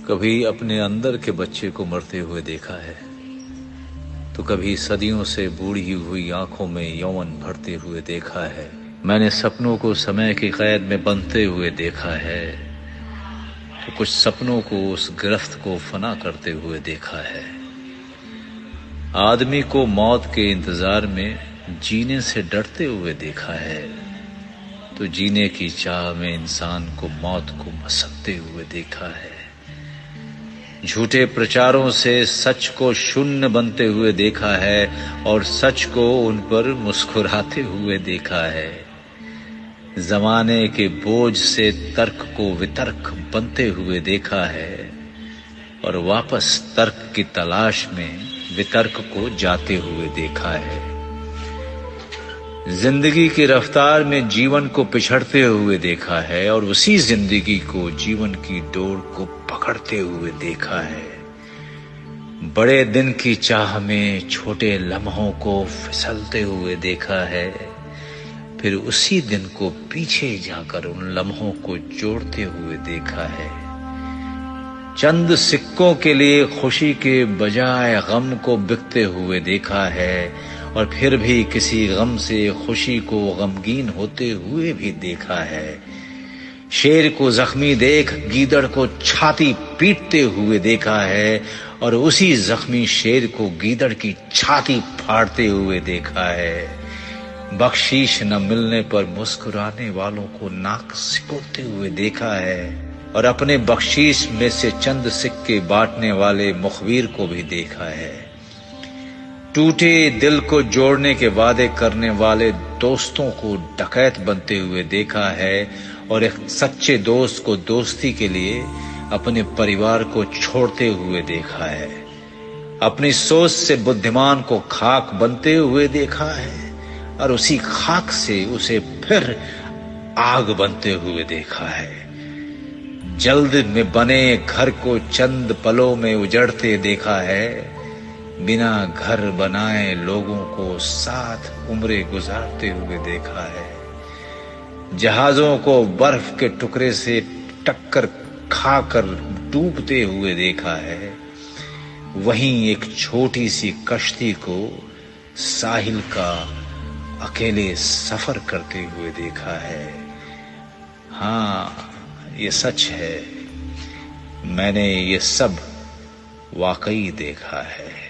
कभी अपने अंदर के बच्चे को मरते हुए देखा है, तो कभी सदियों से बूढ़ी हुई आंखों में यौवन भरते हुए देखा है। मैंने सपनों को समय की कैद में बंधते हुए देखा है, तो कुछ सपनों को उस गिरफ्त को फना करते हुए देखा है। आदमी को मौत के इंतजार में जीने से डरते हुए देखा है, तो जीने की चाह में इंसान को मौत को मसकते हुए देखा है। झूठे प्रचारों से सच को शून्य बनते हुए देखा है और सच को उन पर मुस्कुराते हुए देखा है। जमाने के बोझ से तर्क को वितर्क बनते हुए देखा है और वापस तर्क की तलाश में वितर्क को जाते हुए देखा है। जिंदगी की रफ्तार में जीवन को पिछड़ते हुए देखा है और उसी जिंदगी को जीवन की डोर को पकड़ते हुए देखा है। बड़े दिन की चाह में छोटे लम्हों को फिसलते हुए देखा है, फिर उसी दिन को पीछे जाकर उन लम्हों को जोड़ते हुए देखा है। चंद सिक्कों के लिए खुशी के बजाय गम को बिकते हुए देखा है और फिर भी किसी गम से खुशी को गमगीन होते हुए भी देखा है। शेर को जख्मी देख गीदड़ को छाती पीटते हुए देखा है और उसी जख्मी शेर को गीदड़ की छाती फाड़ते हुए देखा है। बख्शीश न मिलने पर मुस्कुराने वालों को नाक सिकोड़ते हुए देखा है और अपने बख्शीश में से चंद सिक्के बांटने वाले मुखबिर को भी देखा है। टूटे दिल को जोड़ने के वादे करने वाले दोस्तों को डकैत बनते हुए देखा है और एक सच्चे दोस्त को दोस्ती के लिए अपने परिवार को छोड़ते हुए देखा है। अपनी सोच से बुद्धिमान को खाक बनते हुए देखा है और उसी खाक से उसे फिर आग बनते हुए देखा है। जल्द में बने घर को चंद पलों में उजड़ते देखा है, बिना घर बनाए लोगों को साथ उम्रें गुजारते हुए देखा है। जहाजों को बर्फ के टुकड़े से टक्कर खाकर डूबते हुए देखा है, वहीं एक छोटी सी कश्ती को साहिल का अकेले सफर करते हुए देखा है। हाँ, ये सच है, मैंने ये सब वाकई देखा है।